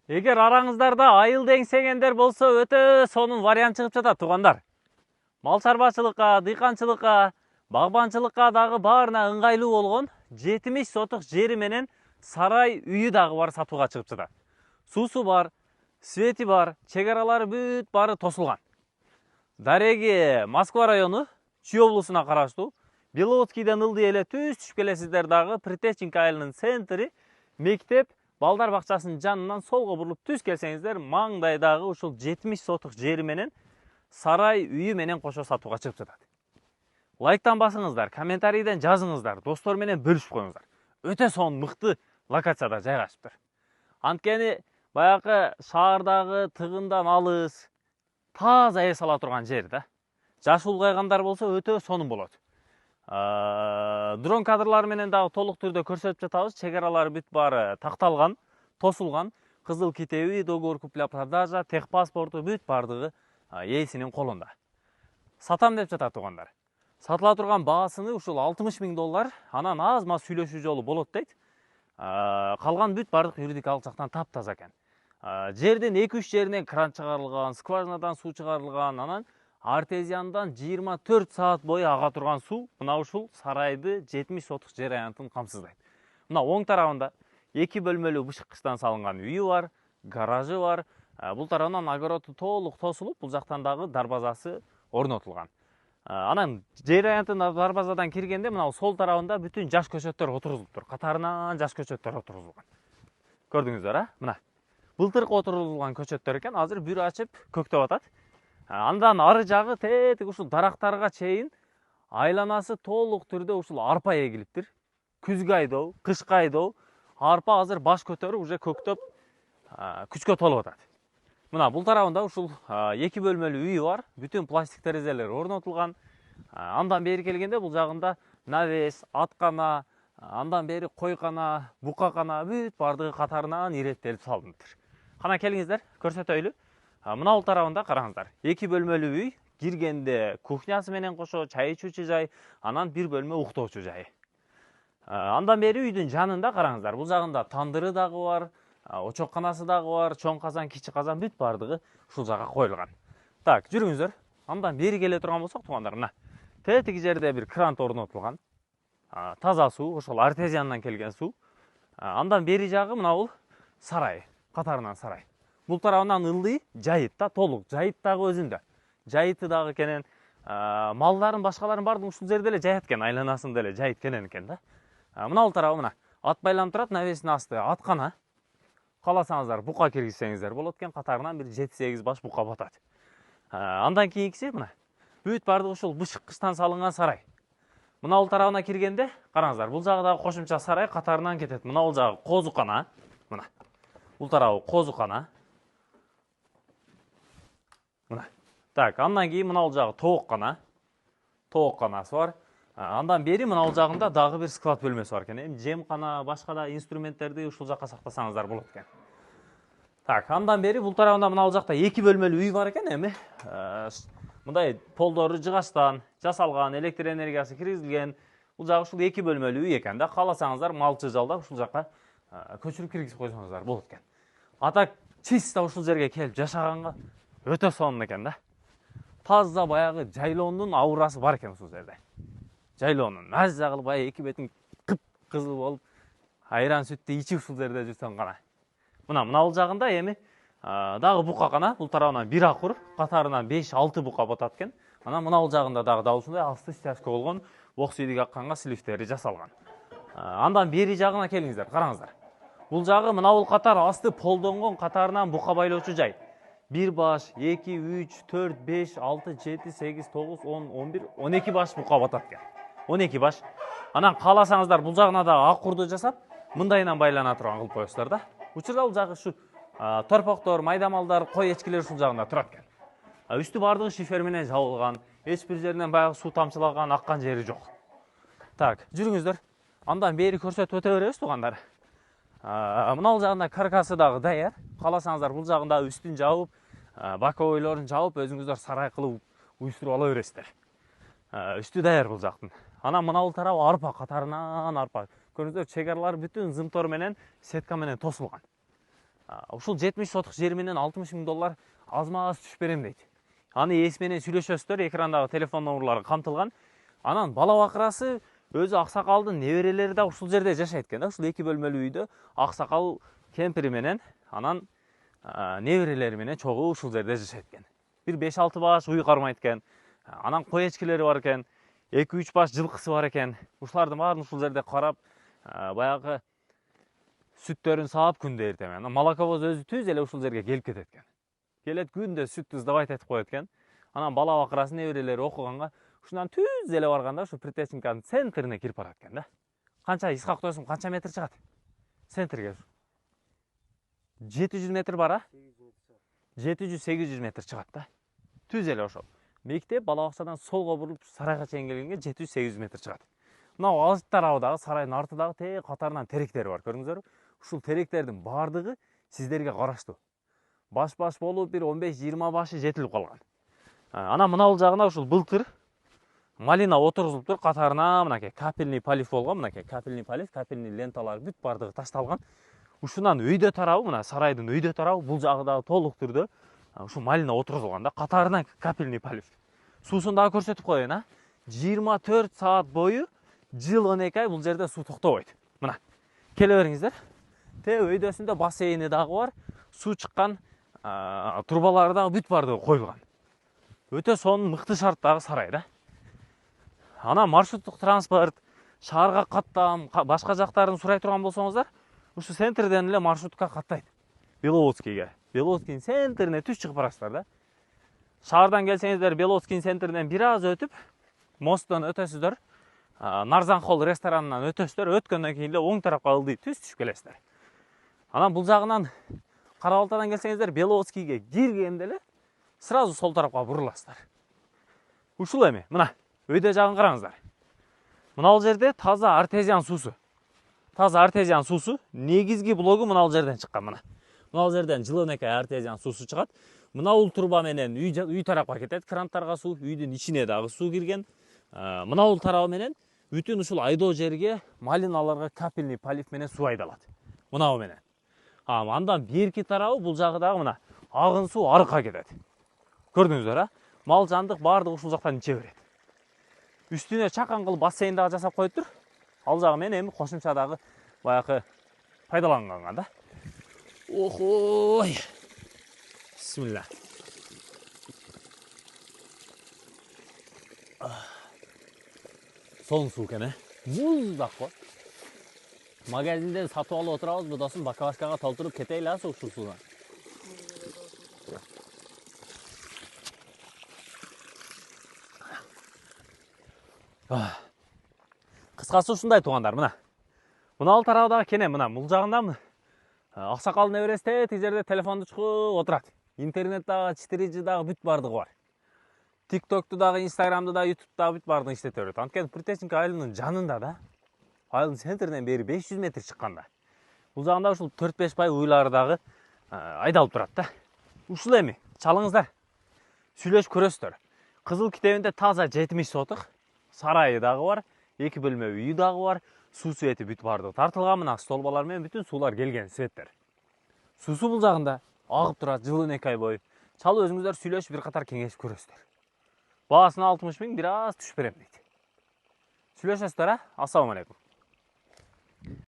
Егер араңыздарда айыл деңсегендер болсо өтө сонун вариант чыгып жатат туугандар. Мал чарбачылыкка, дыйканчылыкка, багбанчылыкка дагы баарына ыңгайлуу болгон 70 сотук жери менен сарай үйү дагы бар сатууга чыгып жатат. Суусу бар, свети бар, чек аралары бүт баары тосулган. Дареги Москва району Чүй облусуна караштуу Беловодскийден ылдый эле түшүп келесиздер дагы Притеченко айылынын центри мектеп балдар бакчасынын жанынан солго бурулуп түз келсеңиздер маңдайдагы ушул 70 сотук жери менен сарай үйү менен кошо сатууга чыгып жатат. Лайктан басыңыздар, комментарийден жазыңыздар, достор менен бөлүшүп коюңуздар. Өтө сонун мыкты локацияда жайгашыптыр. Анткени баягы шаардагы тыгындан алыс, таза эс ала турган жер да. Жашы улгайгандар болсо өтө сонун болот. Дрон кадрлары менен дагы толук түрдө көрсөтүп жатабыз. Чек аралары бүт баары такталган, тосулган. Кызыл китеби, договор купля-продажа, техпаспорту бүт бардыгы ээсинин колунда. Сатам деп жатат туугандар. Сатыла турган баасыны ушул 60 000 доллар, анан аз маз сүйлөшүү жолу болот дейт. Калган бүт бардык юридикалык жактан таптаза экен. Жердин 2-3 жеринен кран чыгарылган, скважинадан суу чыгарылган, анан артезиандан 24 саат бою ага турган суу мына ушул сарайды 70 сотук жер аянтын камсыздайт. Мына оң тарабында 2 бөлмөлүү бышыккычтан салынган үйү бар, гаражы бар. Бул тарабынан огороду толук тосулуп, бул жактан дагы дарбазасы орнотулган. Анан жер аянтын дарбазадан киргенде мына сол тарабында бүтүн жаш көчөттөр отурулуптур. Катарынан жаш көчөттөр отурулган. Көрдүңүздөр, мына. Былтыркы отурулган көчөттөр экен, азыр бүр ачып көктөп атат. Андан ары жагы тетик ушул дарактарга чейин айланасы толук түрдө ушул арпа эгилиптир. Күзгө айдоо, кышка айдоо, арпа азыр баш көтөрүп уже көктөп күчкө толуп атат. Мына бул тарабында ушул 2 бөлмөлүү үйү бар, бүтүн пластик терезелер орнотулган. Андан бери келгенде бул жагында навес, аткана, андан бери койкана, букакана бүт бардыгы катарынан иреттелип салыныптыр. Кана келиңиздер, көрсөтөйлү. Мына бул тарабында караңыздар. 2 бөлмөлүү үй, киргенде кухнясы менен кошо чай ичүүчү жай, анан 1 бөлмө уктоочу жайы. Андан бери үйдүн жанында караңыздар. Бул жагында тандыры дагы бар, очокканасы дагы бар, чоң казан, кичи казан бүт бардыгы ушул жага коюлган. Так, жүрүңүздөр. Андан бери келе турган болсок, туугандар, мына тетиги жерде бир кран орнотулган. Таза суу, ошол артезиандан келген суу. Андан бери жагы мына бул сарай, катарынан сарай. Бул тарабынан ылдый жайыт да, толук жайыт дагы өзүндө. Жайыты дагы кенен, малдарын башкаларын бардыгын ушул жерде эле жаят экен, айланасында эле жайыт кенен экен да. Мына бул тарабы мына ат байланып турат, навесинин асты аткана. Кааласаңыздар бука киргизсеңиздер болот экен, катарынан бир 7-8 баш бука батат. Андан кийинкиси мына бүт бардыгы ушул бышыккычтан салынган сарай. Мына бул тарабына киргенде караңыздар, бул жагы дагы кошумча сарай катарынан кетет. Мына бул жагы коозукана, мына. Бул тарабы коозукана. Мына. Так, андан кийин мына бул жагы тооккана. Тоокканасы бар. Андан бери мына бул жагында дагы бир склад бөлмөсү бар экен. Эми жемкана, башка да инструменттерди ушул жакка сактасаңыздар болот экен. Так, андан бери бул тарабында мына бул жакта 2 бөлмөлүү үй бар экен, эми мындай полдору жыгачтан жасалган, электр энергиясы киргизилген. Бул жагы ушул 2 бөлмөлүү үй экен да. Кааласаңыздар малчы жалдап ушул жакка көчүрүп киргизип койсоңуздар болот экен. Ата чисто ушул жерге келип жашаганга өтө сонун экен да. Таза баягы жайлоонун аурасы бар экен ушул жерде. Жайлоонун маза кылып баягы эки бетиң кып-кызыл болуп, айран сүттү ичип ушул жерде жүрсөң гана. Мына бул жагында эми дагы бука гана, бул тарабынан бир акур, катарынан 5-6 бука батат экен. Анан мына бул жагында дагы ушундай асты стяжка болгон боксүйдүк акканга сливтери жасалган. Андан бери жагына келиңиздер, караңыздар. Бул жагы мына бул катар асты полдонгон, катарынан бука байлоочу жай. 1 баш, 2, 3, 4, 5, 6, 7, 8, 9, 10, 11, 12 баш бука батат экен. 12 баш. Анан кааласаңыздар бул жагына дагы акурду жасап, мындайынан байлана турган кылып коесуздар да. Учурда бул жагы ушу торпоктор, майда малдар, кой эчкилер ушул жагында турат экен. Үстү бардыгы шифер менен жабылган, эч бир жеринен баягы суу тамчылаган, аккан жери жок. Так, жүрүңүздөр. Андан бери көрсөтүп өтө беребиз туугандар. Мына бул жагында каркасы дагы даяр. Кааласаңыздар бул жагында үстүн жабып, боковойлорун жабып, өзүңүздөр сарай кылып уюштуруп ала бересиздер. Үстү даяр бул жактын. Анан мына бул тарап арпа, катарынан арпа. Көрүңүздөр, чек аралары бүтүн зымтор менен, сетка менен тосулган. Ушул 70 сотук жер менен 60 000 доллар азма аз түшүп берем дейт. Аны ээси менен сүйлөшөсүздөр, экрандагы телефон номерлары камтылган. Анан бала бакырасы өзү аксакалдын неберелери да ушул жерде жашайт экен да. Ушул 2 бөлмөлүү үйдө аксакал кемпири менен анан неберелери менен чогуу ушул жерде жашайт экен. Бир 5-6 баш уй кармайт экен. Анан кой эчкилери бар экен. 2-3 баш жылкысы бар экен. Ушулардын баарын ушул жерде карап, баягы сүттөрүн саап күндө эртең. Анан молоковоз өзү түз эле ушул жерге келип кетет экен. Келет күндө сүттү сдавать этип коет экен. Анан бала бакырасы неберелери окуганга ушундан түз эле барганда ушу Притеченканын центрине кирип барат экен да. Канча Исхак досум, канча метр чыгат? Центрге 700 метр бар, 700-800 метр чыгат да. Түз эле ошол. Мектеп бала бакчадан солго бурулуп сарайга чейин келгенге 700-800 метр чыгат. Мына алыс тарабыдагы сарайдын артыдагы катарынан теректер бар, көрдүңүздөр. Ушул теректердин баардыгы сиздерге караштуу. Баш-баш болуп бир 15-20 башы жетилип калган. Анан мына жагына ушул былтыр малина отургузулуптур, катарына мынакей капельный полив болгон, мынакей капельный полив, капельный ленталар бүт баардыгы ташталган. Ушунан өйдө тарабы, мына сарайдын өйдө тарабы, бул жагы дагы толук түрдө ушу малина отургузулган да, катарына капельный полив. Суусун дагы көрсөтүп коеюн, 24 саат бою жыл 12 ай бул жерде суу токтобойт. Мына келе бериңиздер. Өйдөсүндө бассейни дагы бар, суу чыккан турбалары дагы бүт баардыгы коюлган. Өтө сонун мыкты шарттагы сарай да. Ана маршруттук транспорт, шаарга каттам, башка жактарын сурай турган болсоңуздар, ушу центрден эле маршрутка каттайт. Беловодскийге. Беловодскийдин центрине түз чыгып барасыздар да. Шаардан келсеңиздер, Беловодскийдин центринен бир аз өтүп, мосттон өтөсүздөр. Нарзанхол ресторанынан өтөсүздөр, өткөндөн кийин эле оң тарапка ылдый түз түшүп келесиздер. Анан бул жагынан Кара Балтадан келсеңиздер, Беловодскийге киргенде эле сразу сол тарапка буруласыздар. Ушул эми, мына өйдө жагын караңыздар. Мына жерде таза артезиан суусу. Таза артезиан суусу, негизги блогу мына жерден чыккан мына. Мына жерден жыл 12 ай артезиан суусу чыгат. Мына турба менен үй тарапка кетет, кранттарга суу, үйдүн ичине дагы суу кирген. Мына тарабы менен бүтүн ушул айдоо жерге, малиналарга капельный полив менен суу айдалат. Мына менен. Андан берки тарабы бул жагы дагы мына агын суу арыкка кетет. Көрдүңүздөр, мал жандык баардыгы ушул жактан иче берет. Үстүнө чакан кылып бассейн дагы жасап коюптур. Ал жагы менен эми кошумча дагы баягы пайдаланган да. Охой. Бисмилла. Соң суу экен, муздак го. Магазинден сатып алып отурабыз, досум бакалашкага толтуруп кетейли ушул суудан. Кыскасы ушундай туугандар, мына. Мына ал тарабыдагы кене, мына бул жагында аксакалдын небереси тиги жерде телефонду чукуп отурат. Интернет дагы, 4G дагы бүт баардыгы бар. TikTok'tu дагы, Instagram'ды дагы, YouTube'ду дагы бүт баардыгын иштете берет. Анткени Притеченка айылынын жанында да. Айылдын центринен бери 500 метр чыкканда. Бул жагында ушул 4-5 бай уйлары дагы айдалып турат да. Ушул эми чалыңыздар. Сүйлөшүп көрөсүздөр. Кызыл китебинде таза 70 сотук сарайы дагы бар, 2 бөлмө үйү дагы бар, суу свети бүт баардыгы тартылган, мына столбалар менен бүтүн суулар келген светтер. Суусу бул жагында агып турат жыл 12 ай бою. Чалып өзүңүздөр сүйлөшүп бир катар кеңешип көрөсүздөр. Баасына 60 000 бир аз түшүп берем дейт. Сүйлөшөсүздөр, ассаламу алейкум.